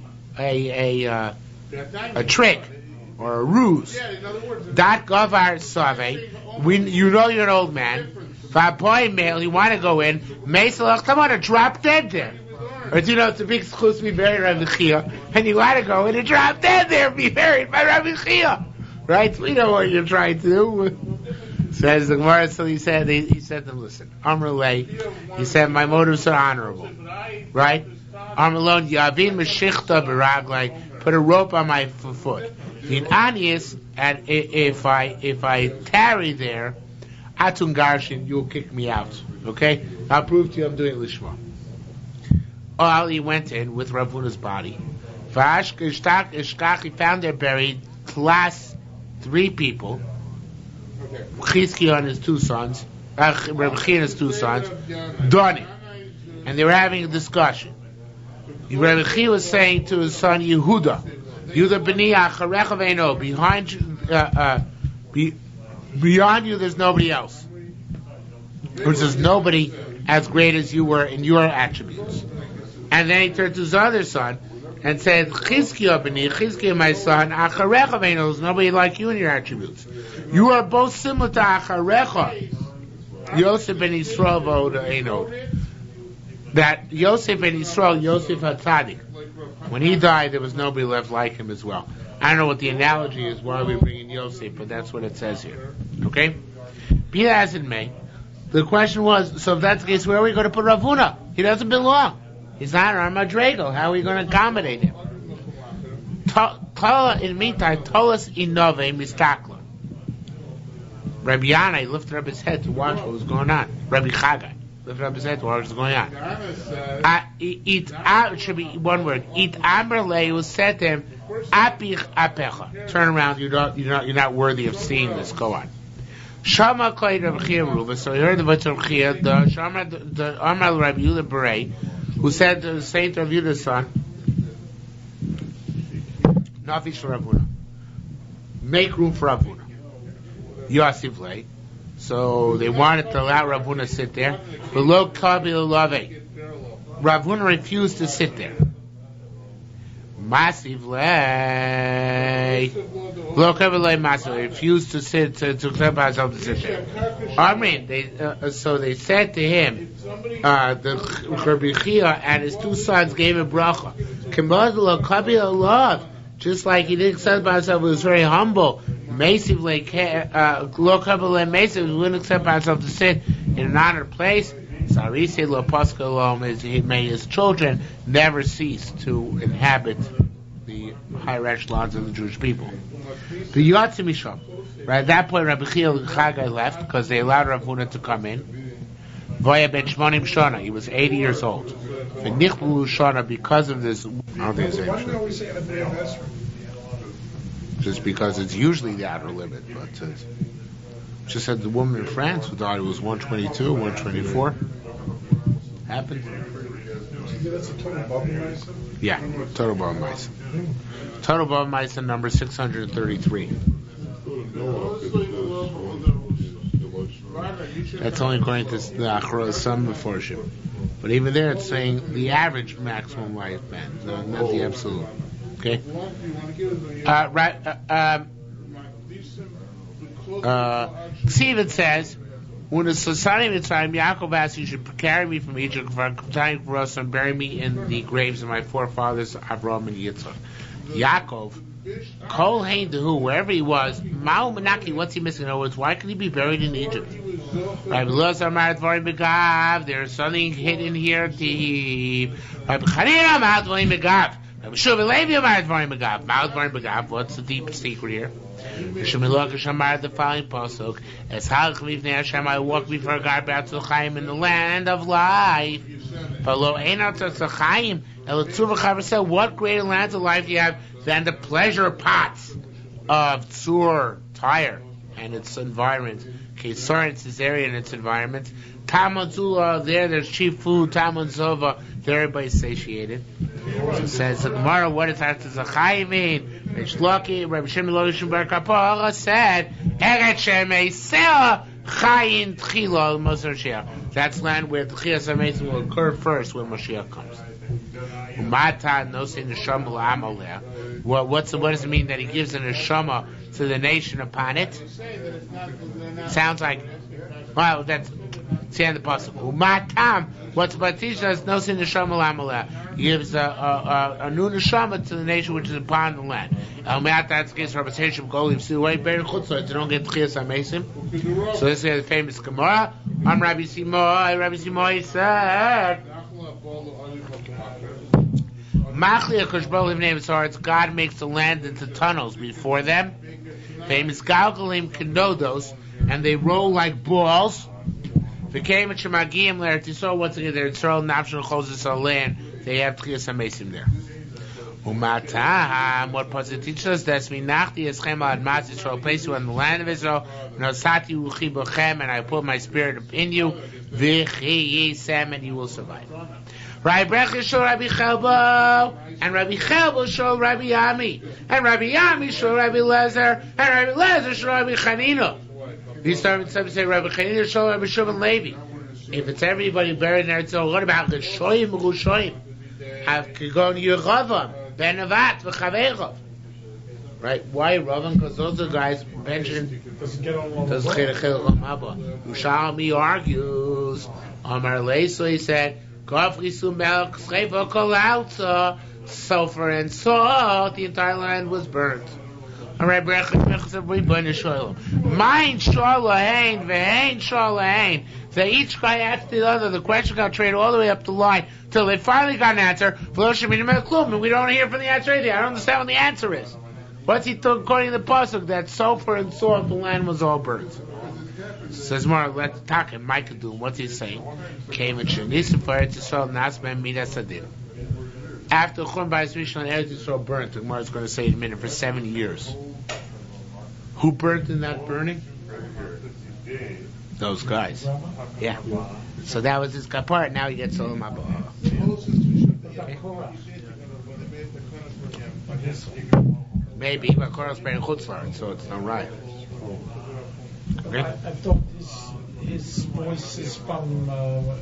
trick or a ruse. Dat Gavar Save, you know you're an old man. Vapoy male, you want to go in. Mesalach, come on, drop dead there. Or it's a big schus to be buried by Rabbi Chia, and you want to go in and drop dead there, be buried by Rabbi Chia. Right? We know what you're trying to do. Says the Gemara, so he said to them, listen, Amrulay, he said, my motives are honorable. Right? Amrulon, Yavin Meshichta Baraglai, put a rope on my foot. In Anias, and if I tarry there, Atun Garshin, you'll kick me out. Okay? I'll prove to you I'm doing Lishma. Ali went in with Rav Huna's body. He found there buried class 3 people. Chizki and his 2 sons, Rabbi Chia and his 2 sons, Doni. And they were having a discussion. Rabbi Chia was saying to his son Yehuda B'ni Acharecha Ve'eno, beyond you there's nobody else. Which is nobody as great as you were in your attributes. And then he turned to his other son and said, Chizkiah b'ni, Chizkiah my son, acharecha ve'eno, there's nobody like you in your attributes. You are both similar to acharecha. Yosef ben Yisrael v'eno. That Yosef ben Yisrael, Yosef HaTzadik, when he died, there was nobody left like him as well. I don't know what the analogy is, why we bring in Yosef, but that's what it says here. Okay? Be that as it may, the question was, so if that's the case, where are we going to put Rav Huna? He doesn't belong. He's not our Madrego. How are we going to accommodate him? In the meantime, Tolas Inove Mistakla. Rabbi Yanai lifted up his head to watch what was going on. Rabbi Chagai lifted up his head to watch what was going on. It should be one word. It Amrle was said to him, Apich Apecha. Turn around. You're not worthy of seeing this. Go on. Shama Klei Rabbi Chia Ruva. So he heard the voice of Rabbi Chia, the Amar Rabbi Yehuda Berei, who said to Saint Rav Yehuda's son, Nafish for Rav Huna. Make room for Rav Huna. Yosef lay. So they wanted to allow Rav Huna to sit there. But Lo Kabil Lave. Rav Huna refused to sit there. Massive lay. Lo Kabil Lay Massive. Refused to sit, to accept himself to sit there. So they said to him, the Rabbi Chia and his two sons gave a bracha. Kemaz Lo Kabil Love. Just like he didn't accept by himself, he was very humble. Masive like Lo Kabil Masive, he wouldn't accept by himself to sit in an honored place. Sarisi Lo Paskalom, may his children never cease to inhabit the higher echelons of the Jewish people. The Yatsi Misham. Right at that point, Rabbi Chia and Chagai left because they allowed Rav Huna to come in. Voya ben Shmonim Shana, he was 80 years old. V'nichbulu Shana, because of this. I don't think it's Why don't we always say that? Just because it's usually the outer limit, but just said the woman in France who died was 122, 124. Happened? That's a total Bava Ma'isa? Yeah, total Bava Ma'isa. Total Bava Ma'isa number 633. That's only according to the Achra, some Meforshim. But even there it's saying the average maximum lifespan, not the absolute. Okay? Stephen says, when the Sasani Mitzrayim, Yaakov asked, you should carry me from Egypt and bury me in the graves of my forefathers, Avraham and Yitzchak. Yaakov, Kol Hein Dehu, wherever he was, Mao Menaki, what's he missing? In other words, why could he be buried in Egypt? Rabbi Elazar Amar Dvarim Begav, there's something hidden here. Rabbi Chanina Amar Dvarim Begav. Rabbi Shua Levi Amar Dvarim Begav. Amar Dvarim Begav. What's the deep secret here? Shemilokish Amar, the following pasuk: As Halach Lifnei Hashem, I walk before God B'Atzil Chaim in the land of life. V'lo Einat Atzil Chaim El Tzur V'Chaver. What greater lands of life do you have than the pleasure pots of Tzur, Tyre, and its environment? Kesar, it's this area and its environment. Talmud Zula, there's cheap food. Talmud Zova, there everybody's satiated. So it says the Gemara, what is that? It's a Chaim mean. Reish Laki, Rabbi Shimon Lodishim Bar Kapara said, Eretz Shemei Seah Chayin Tchila Moshe. That's land where Tchias HaMeisim will occur first when Moshiach comes. Umata Nosin Neshama L'Amaleh. What does it mean that he gives a neshama to the nation upon it? Sounds like, well, that's the end of the pasuk. Umatam, what's Batisha is Nosin Neshama L'Amaleh. He gives a new neshama to the nation which is upon the land. That's the case for Rabbi Shem Golim. See the way buried chutzah to don't get Tchias HaMeisim. So this is the famous Gemara. I'm Rabbi Simoy. Rabbi Simoy said, God makes the land into tunnels before them. Famous Galgalim Kenodos, and they roll like balls. Became a Shemagim Lertisol, once again, they're Israel, Nafshon, Chosas, land. They have Tchias HaMeisim there. Umataham, what Pasuk teaches us, that's Minachti Eschem Ad Mas Yisrael, place you on the land of Israel, Nosati Uchi Bochem, and I put my spirit in you, V'chi Yisem, and you will survive. Rabbi Brecha showed Rabbi Chelbo, and Rabbi Chelbo showed Rabbi Yami, and Rabbi Yami showed Rabbi Lezer, and Rabbi Lezer showed Rabbi Chanina. These times say Rabbi Chanina showed Rabbi Shimon Levi. If it's everybody buried in Eretz Yisrael, what about the Shoyim Rushoyim? Have Kigon Yechavam? Benavat v'chavecha. Right? Why Reuven? Because those are guys mentioned. Doesn't get on Does Yerushalmi argues? Amar Leiso, he said, Gafrisu melech schreifa kol alza, sulfur and salt. The entire land was burnt. Alright, Mine shalahain v'hain shalahain. So each guy asked the other. The question got traded all the way up the line till they finally got an answer. And we don't hear from the answer either. I don't understand what the answer is. What's he according to the pasuk that sulfur and salt the land was all burnt? Says more. Let's talk. And Micah do. What's he saying? Came and Shanisa for Eretz Yisrael Nasman Midas Adin. After Churban Bayis Rishon, Eretz Yisrael burnt. The Gemara is going to say in a minute for 7 years. Who burnt in that burning? Those guys. Yeah. So that was his kapara. Now he gets Olam Haba. Maybe, but Korah's bearing chutzlar, so it's not right. Okay. I thought his voice is from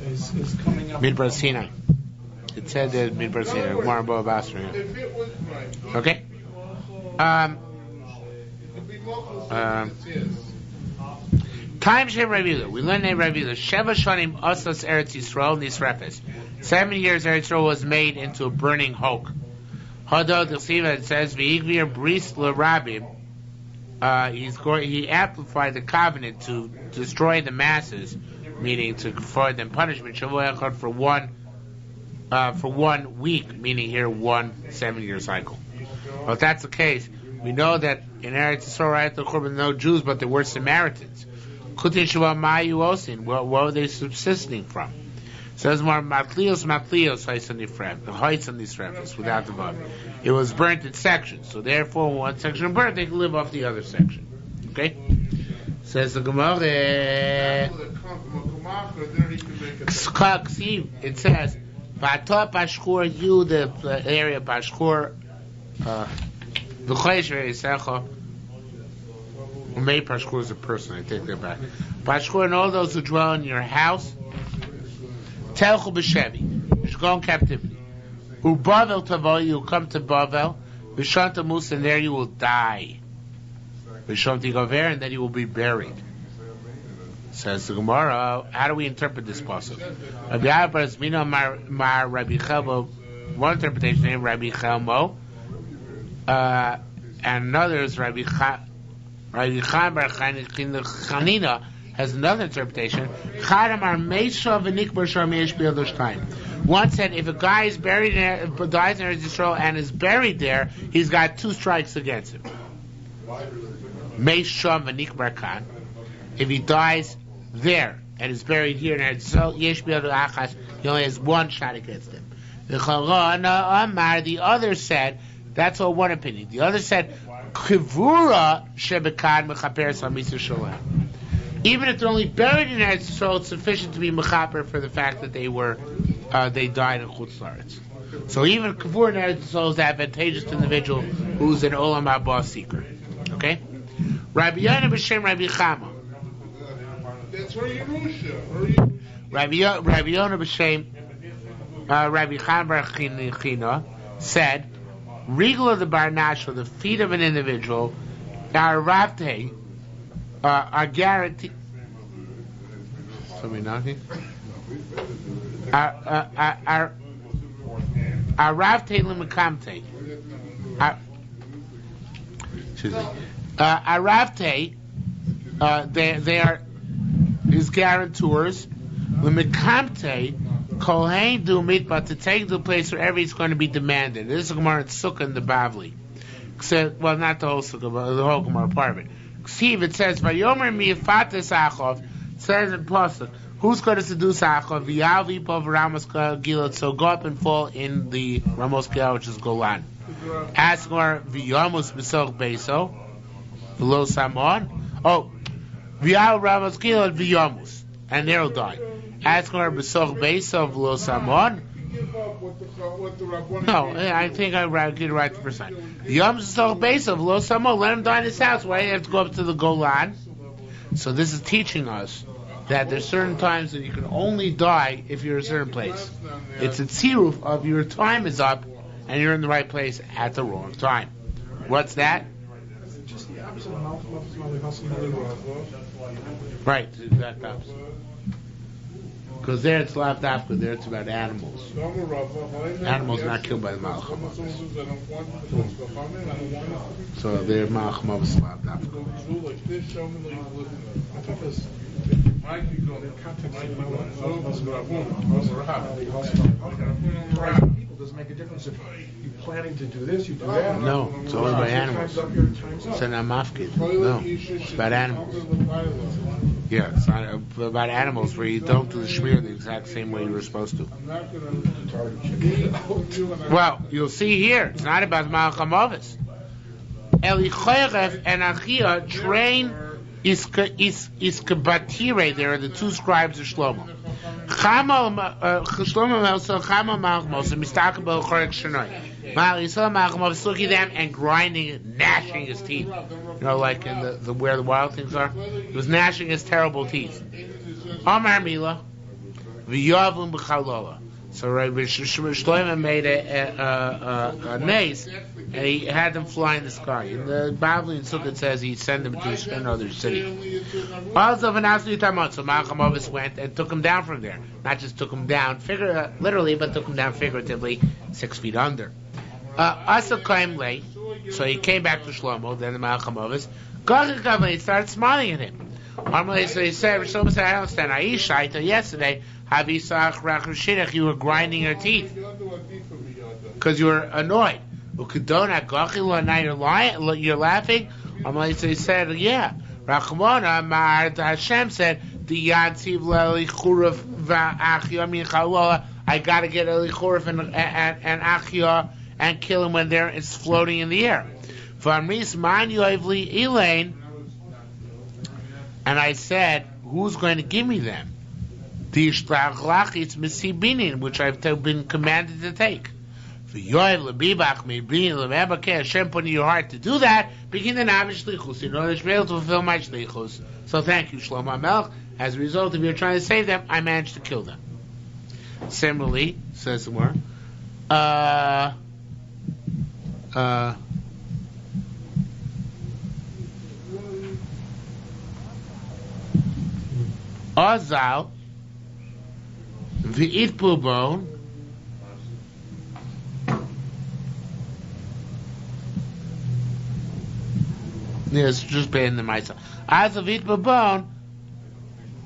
is coming up. Midbar Sinai. It said that Midbar Sinai. Marbo Basra. Okay. Time Shem Ravila. We learn in Ravila. Sheva Shanim Asas Eretz Yisrael Nisrefes. 7 years Eretz Yisrael was made into a burning hulk. Hadad the Siva, it says V'igvir Bris LaRabim. He amplified the covenant to destroy the masses, meaning to afford them punishment. Shavua Echad for 1 week, meaning here 1 7-year cycle. Well, if that's the case, we know that in Eretz Yisrael, right after the Churban, no Jews, but there were Samaritans. Kutin Shavua Ma'yu Osin. What were they subsisting from? Says more matlios heights on the surface without the body. It was burnt in sections, so therefore one section burnt, they can live off the other section. Okay? Says the Gemara. It says Vatop Pashkur, you the area Pashkur, the Chayshver Yisecha. Maybe Pashkur is a person. I take that back. Pashkur and all those who dwell in your house. Telchu b'shevi, you should go in captivity. U'bavel tavo, you come to Bavel. V'shanta mus, and there you will die. V'shanta gover, and then you will be buried. Says the Gemara. How do we interpret this passage? Rabbi Abbas Mino Mar Rabbi Chelmo. One interpretation named Rabbi Chelmo, and another is Rabbi Chaim Bar Chanina. Has another interpretation. One said if a guy is buried dies in Eretz Yisrael and is buried there, he's got 2 strikes against him. If he dies there and is buried here in Eretz Yisrael, he only has 1 shot against him. The other said, that's all one opinion. The other said, even if they're only buried in Eretz Yisrael, it's sufficient to be mechaper for the fact that they died in Chutz La'aretz. So even kavur in Eretz Yisrael is advantageous to the individual who's an Olam Haba seeker. Okay? Rabbi Yonah b'shem Rabbi Chama. That's Yerusha. Rabbi Yonah b'shem Rabbi Chama bar China said, Regla the Barnash, the feet of an individual, are ravte, are guaranteed. Somebody knocking? Are ravte l'mekamte. Excuse me. Aravte, they are his guarantors. L'mekamte, kohen dumit, but to take the place wherever he's going to be demanded. This is Gemara in Sukkah in the Bavli. Well, not the whole Sukkah, but the whole Gemara part of it. See, it says, "Vayomer mi'afates Achov." It says in Pasuk, who's going to seduce Achov? V'yavi pov Ramos Gilad. So go up and fall in the Ramos Gilad, which is Golan. Ask more v'yamus b'soch beiso, v'lo samon. Oh, v'yav Ramos Gilad v'yamus, and they'll die. Ask more b'soch beiso v'lo samon. No, I think I get it right the first time. Yom Zog Base of Lo Samo, let him die in his house. Why do you have to go up to the Golan? So this is teaching us that there's certain times that you can only die if you're in a certain place. It's a tziruf of your time is up, and you're in the right place at the wrong time. What's that? Just the opposite of Malach Mavos Malach Hasim. Right, exact opposite. Because there it's lav dafka, there it's about animals. Animals not killed by the Malach Mavos. So they're Malach Mavos lav dafka. I thought this, the context of Malach people doesn't make a difference if you're planning to do this, you do that. No, it's only by animals. Time's up, your time's up. It's not mafkid. No, it's about animals. Yeah, it's not about animals where you don't do the shmir the exact same way you were supposed to. Well, you'll see here, it's not about Malach Mavos. Elichorev and Achia train Iskabatire, there are the two scribes of Shlomo. Shlomo also Chamal Malach Mavos Mistakabel Chorek Shnoi. Yisrael Malach Mavos looking at them and grinding, gnashing his teeth. You know, like in the where the wild things are. He was gnashing his terrible teeth. Amar Mila v'yavum b'chalola. So Rabbi Shlomo made a mace, and he had them fly in the sky. In the Bible in Sukkot says he sent them to another city. Also, so Malach Mavos went and took him down from there. Not just took him down literally, but took him down figuratively 6 feet under. Asa came late, so he came back to Shlomo, then the Malach Mavos. He started smiling at him. So he said, Shlomo said, I don't understand. Aisha, till yesterday, you were grinding your teeth because you were annoyed. Now you're laughing. So he said, yeah. Hashem said, I got to get Elichurif and Achia and kill him when it's floating in the air. And I said, who's going to give me them? Which I've been commanded to take. Hashem put in your heart to do that, begin the Navi Shlichus, in order to be able to fulfill my Shlichus. So thank you, Shlomo HaMelech. As a result of your trying to save them, I managed to kill them. Similarly, says some more, Azal v'it pubon yes, just paying the myself. Azal v'it pubon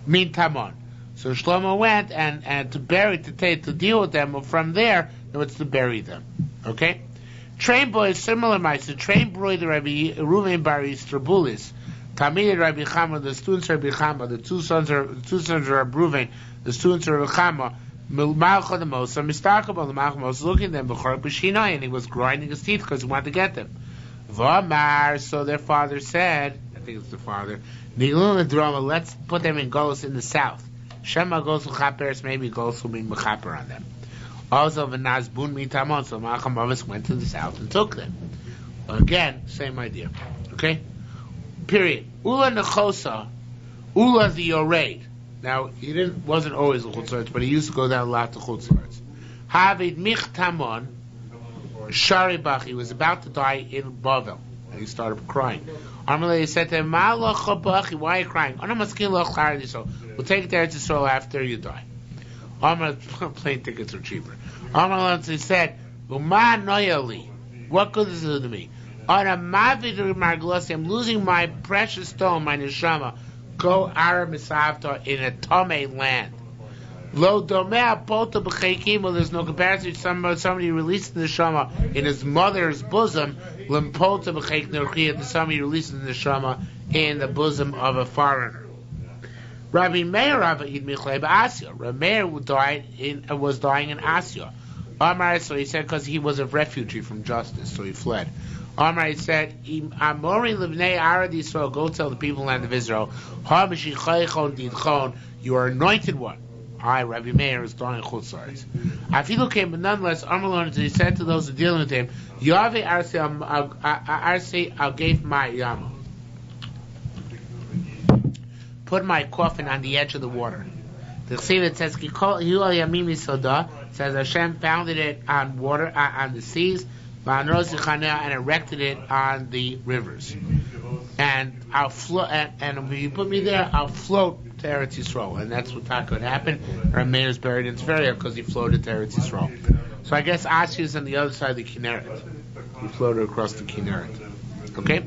mean tamon. So Shlomo went and to deal with them. From there, it's to bury them. Okay. Train boy is similar. Ma'aser train boy the Rabbi Reuven bar Yisrabulis. Tamid Rabbi Chama, the students of Rabbi Chama, the two sons of Rabbi Reuven, the students of Rabbi Chama, Malcha the Mosa, Mistakabal the Malcha Mosa, looking at them, B'chor B'shinai, and he was grinding his teeth because he wanted to get them. V'amar, so their father said, I think it's the father, Nilun Drama, let's put them in Golos in the south. Shema Golos L'chaperes, maybe Golos will be M'chaper on them. Also, V'naz Bun Mitamon, so Malcha Mavos went to the south and took them. Again, same idea. Okay? Period. Ula nechosa, Ula the Yoreid. Now he wasn't always a chutzlaretz, but he used to go down a lot to chutzlaretz. Havid michtamon, Sharibach. He was about to die in Bavel, and he started crying. Amalei said to him, why are you crying? We'll take it there to Israel after you die. Plane tickets are cheaper. Amalei said, what good does it do to me? I'm losing my precious stone, my neshama. Go Arab Misavta in a Tomei land. Lo domea poto b'cheikim. There's no comparison to somebody releasing the neshama in his mother's bosom. Limpoto b'cheik nerchiyah to somebody releasing the neshama in the bosom of a foreigner. Rabbi Meir Rava'id Michlei b'Asya. Rabbi Meir was dying in Asya. Amar, so he said because he was a refugee from justice, so he fled. Amar said, Amori Livnei Arad Yisrael, go tell the people in the land of Israel, you are anointed one. I, Rabbi Meir, is dying chutzaris. Afilu came, but nonetheless, Amalon, he said to those who dealing with him, Yahweh Arse, I'll give my yama. Put my coffin on the edge of the water. The Chassid says, It says Hashem founded it on water, on the seas, and erected it on the rivers. And I'll float, and when you put me there, I'll float to Eretz Yisrael. And that's what would happen. Rameir is buried in Tveria because he floated to Eretz Yisrael. So I guess Asya is on the other side of the Kinneret. He floated across the Kinneret. Okay?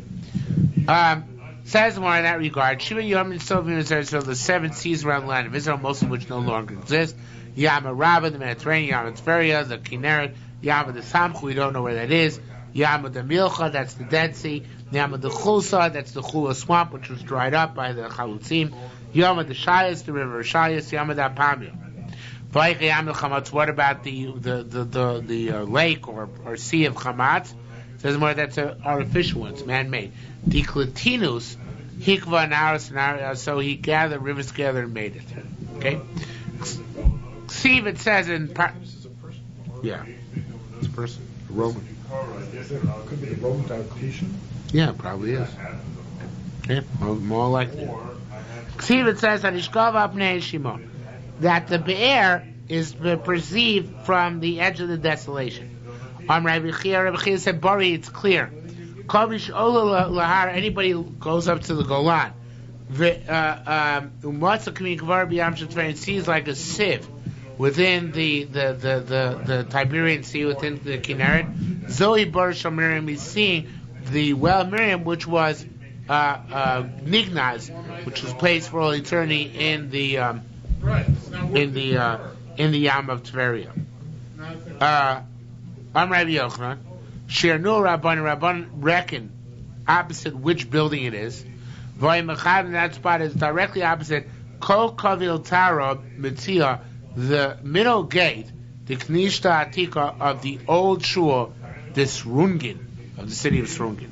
Says more in that regard, Shiva Yom Sovim Israel, the 7 seas around the land of Israel, most of which no longer exist. Yam Rabbah, the Mediterranean, Yam Tveria, the Kinneret, Yam the Samchu, we don't know where that is. Yam the Milcha, that's the Dead Sea. Yam the Chulsa, that's the Chula swamp, which was dried up by the Chalutzim. Yam the Shayas, the river Shayas. Yam the Apamia. What about the lake or sea of Chamatz? Says more, that's an artificial one, it's man-made. Dikletinus, Hikva and Aras, so he gathered, rivers together and made it. Okay? Ksiv, it says in... This is a person? Yeah. It's a person. A Roman. Could be the Roman Diocletian? Yeah, it probably is. Okay? More likely. Ksiv, it says, that the Be'er is perceived from the edge of the desolation. Rabbi Chia said, Bari, it's clear. Anybody who goes up to the Golan, sees like a sieve within the Tiberian Sea, within the Kinneret. Zoe Bar Miriam is seeing the well Miriam, which was Nignaz, which was placed for all eternity in the Yam of Tveria. I'm Rabbi Yochanan. Shirnu Rabban reckon opposite which building it is. That spot is directly opposite Kol Kavil Tara Mitzia, the middle gate, the Knishta Atika of the old shul, the Srungin, of the city of Srungin.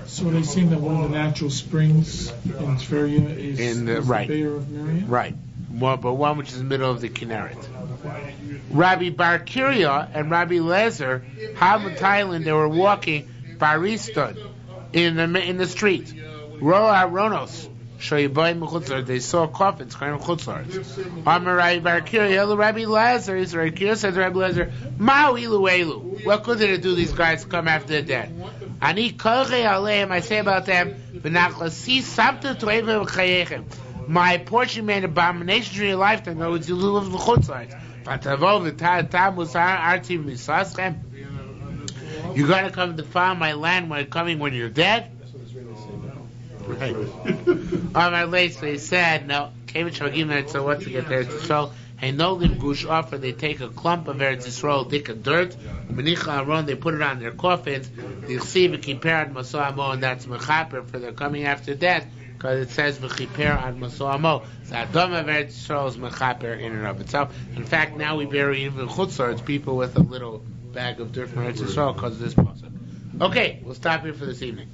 So they saying that one of the natural springs in Tveria is the Be'er of Miriam? Right. But one which is in the middle of the Kinneret. Rabbi Bar Kiria and Rabbi Lezer, how in Thailand they were walking Baristan in the street. Roa Ronos, they saw coffins kind of chutzlars. Rabbi Bar Kiria, Rabbi Lezer, Rabbi Kiria says Rabbi Lezer, Ma'u ilu elu. What good did it do these guys to come after the dead? Ani kolchei aleim, I say about them, v'nachlasi samta toevim v'chayechem. My portion made abomination in your lifetime. No, it's you live the chutzlars. You're going to come to defile my land when you're dead? That's what Israelis say now. Right. So he said, no, so what to get there to Yisrael? Hey, no live gush offer, they take a clump of Eretz Yisrael, dick of dirt, they put it on their coffins, they receive a kippur ad masoamo, and that's mechaper for their coming after death, because it says v'chiper ad masoamo. The Adam of Eretz Yisrael is mechaper in and of itself. In fact, now we bury even chutzlars, people with a little bag of dirt from Eretz Yisrael, because of this process. Okay, we'll stop here for this evening.